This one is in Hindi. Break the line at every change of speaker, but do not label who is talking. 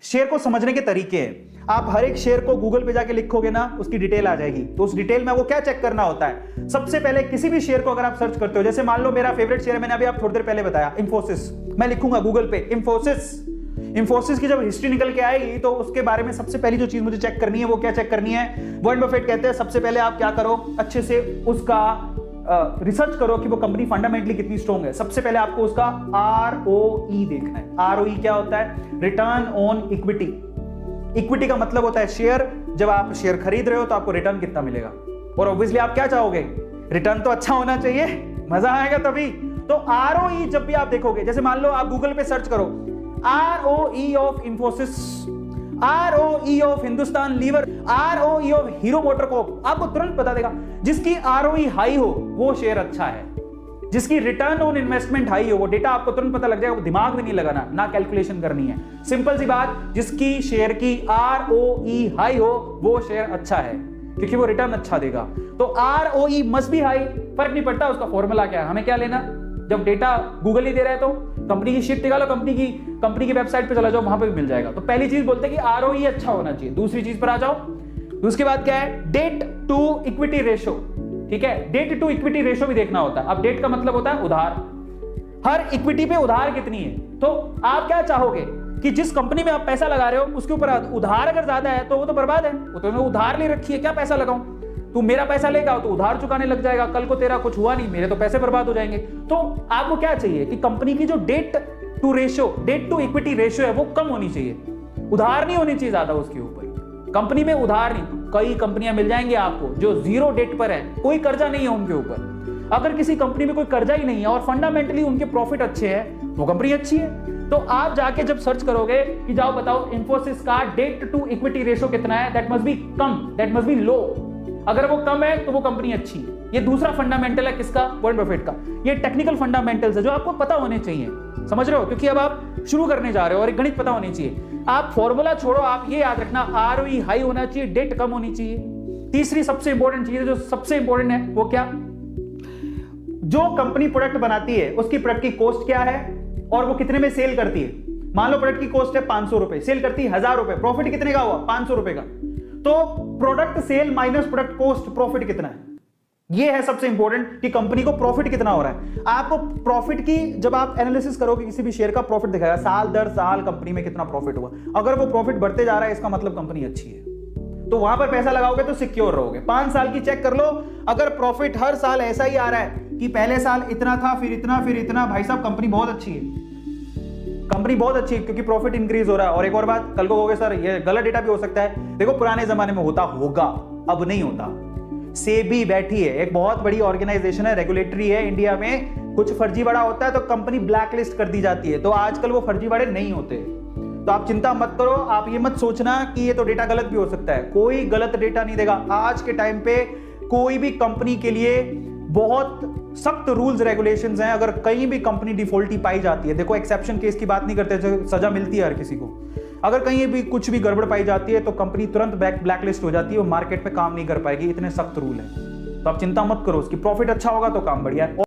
शेयर को समझने के तरीके हैं। आप हर एक शेयर को गूगल पे जाके लिखोगे ना, उसकी डिटेल आ जाएगी। तो उस डिटेल में आपको क्या चेक करना होता है, सबसे पहले किसी भी शेयर को अगर आप सर्च करते हो, जैसे मान लो मेरा फेवरेट शेयर, मैंने अभी आप थोड़ी देर पहले बताया इंफोसिस, मैं लिखूंगा गूगल पे इंफोसिस की जब हिस्ट्री निकल के आएगी तो उसके बारे में सबसे पहली जो चीज मुझे चेक करनी है वो क्या चेक करनी है, वॉरेन बफेट कहते हैं सबसे पहले आप क्या करो, अच्छे से उसका रिसर्च करो कि वो कंपनी फंडामेंटली कितनी स्ट्रॉन्ग है। सबसे पहले आपको उसका ROE देखना है। ROE क्या होता है, रिटर्न ऑन इक्विटी। इक्विटी का मतलब होता है शेयर, जब आप शेयर खरीद रहे हो तो आपको रिटर्न कितना मिलेगा, और ऑब्वियसली आप क्या चाहोगे, रिटर्न तो अच्छा होना चाहिए, मजा आएगा तभी। तो ROE जब भी आप देखोगे, जैसे मान लो आप गूगल पे सर्च करो ROE of Infosys, ROE of Hindustan Lever, ROE of Hero MotoCorp, आपको तुरंत बता देगा। जिसकी ROE हाई हो वो शेयर अच्छा है, जिसकी रिटर्न ऑन इन्वेस्टमेंट हाई हो, वो डेटा आपको तुरंत पता लग जाएगा, दिमाग भी नहीं लगाना, ना कैलकुलेशन करनी है, सिंपल सी बात। जिसकी शेयर की ROE हाई हो वो शेयर अच्छा है, क्योंकि वो रिटर्न अच्छा देगा। तो ROE मस्ट बी हाई, फर्क नहीं पड़ता उसका फॉर्मूला क्या है, हमें क्या लेना, जब डेटा गूगल ही दे रहा है तो कंपनी की शीट निकालो, कंपनी की वेबसाइट पे चला जाओ, वहां पे भी मिल जाएगा। तो पहली चीज बोलते हैं कि ROE अच्छा होना चाहिए। दूसरी चीज पर आ जाओ, उसके बाद क्या है, डेट टू इक्विटी रेशो। ठीक है, डेट टू इक्विटी रेशो भी देखना होता है। अब डेट का मतलब होता है उधार, हर इक्विटी पे उधार कितनी है। तो आप क्या चाहोगे कि जिस कंपनी में आप पैसा लगा रहे हो उसके ऊपर उधार अगर ज्यादा है तो वो तो बर्बाद है, वो तो उधार ले रखी है, क्या पैसा लगाऊं, तू मेरा पैसा लेगा तो उधार चुकाने लग जाएगा, कल को तेरा कुछ हुआ नहीं, मेरे तो पैसे बर्बाद हो जाएंगे। तो आपको क्या चाहिए कि कंपनी की जो डेट टू इक्विटी रेशियो है वो कम होनी चाहिए, उधार नहीं होनी चाहिए ज्यादा उसके ऊपर। कंपनी में उधार नहीं, कई कंपनियां मिल जाएंगी आपको जो जीरो डेट पर है, कोई कर्जा नहीं है उनके ऊपर। अगर किसी कंपनी में कोई कर्जा ही नहीं है और फंडामेंटली उनके प्रॉफिट अच्छे हैं, वो कंपनी अच्छी है। तो आप जाके जब सर्च करोगे कि जाओ बताओ इंफोसिस का डेट टू इक्विटी रेशियो कितना है, दैट मस्ट बी कम, दैट मस्ट बी लो। अगर वो कम है तो वो कंपनी अच्छी है। ये दूसरा फंडामेंटल है किसका, वॉरेन बफेट का। ये टेक्निकल फंडामेंटल्स है जो आपको पता होने चाहिए, समझ रहे हो, क्योंकि अब आप शुरू करने जा रहे हो और एक गणित पता होनी चाहिए। आप फॉर्मूला छोड़ो, आप ये याद रखना ROE हाई होना चाहिए, डेट कम होनी चाहिए। तीसरी सबसे इंपॉर्टेंट चीज है, जो सबसे इंपॉर्टेंट है वो क्या, जो कंपनी प्रोडक्ट बनाती है उसकी प्रोडक्ट की कॉस्ट क्या है और वो कितने में सेल करती है। मान लो प्रोडक्ट की कॉस्ट है 500 रुपए, सेल करती है 1000 रुपए, प्रॉफिट कितने का हुआ, 500 रुपए का। तो product sale minus product cost, profit कितना है, ये है सबसे इंपॉर्टेंट कि कंपनी को प्रॉफिट कितना हो रहा है। आपको प्रॉफिट की जब आप एनालिसिस करोगे किसी भी शेयर का, प्रॉफिट दिखाएगा साल दर साल कंपनी में कितना प्रॉफिट हुआ। अगर वो प्रॉफिट बढ़ते जा रहा है इसका मतलब कंपनी अच्छी है, तो वहां पर पैसा लगाओगे तो सिक्योर रहोगे। 5 साल की चेक कर लो, अगर प्रॉफिट हर साल ऐसा ही आ रहा है कि पहले साल इतना था फिर इतना फिर इतना, भाई साहब कंपनी बहुत अच्छी है, कंपनी बहुत अच्छी है, क्योंकि प्रॉफिट इंक्रीज हो रहा है। और एक और बात, कल को कहोगे सर ये गलत डेटा भी हो सकता है, देखो पुराने जमाने में होता होगा, अब नहीं होता। सेबी बैठी है, एक बहुत बड़ी ऑर्गेनाइजेशन है, रेगुलेटरी है इंडिया में, कुछ फर्जीवाड़ा होता है तो कंपनी ब्लैक लिस्ट कर दी जाती है। तो आजकल वो फर्जीवाड़े नहीं होते, तो आप चिंता मत करो। आप ये मत सोचना कि ये तो डेटा गलत भी हो सकता है, कोई गलत डेटा नहीं देगा। आज के टाइम पे कोई भी कंपनी के लिए बहुत सख्त रूल्स रेगुलेशंस हैं। अगर कहीं भी कंपनी डिफॉल्टी पाई जाती है, देखो एक्सेप्शन केस की बात नहीं करते, सजा मिलती है हर किसी को, अगर कहीं भी कुछ भी गड़बड़ पाई जाती है तो कंपनी तुरंत ब्लैकलिस्ट हो जाती है, वो मार्केट में काम नहीं कर पाएगी, इतने सख्त रूल हैं। तो आप चिंता मत करो, उसकी प्रॉफिट अच्छा होगा तो काम बढ़िया है।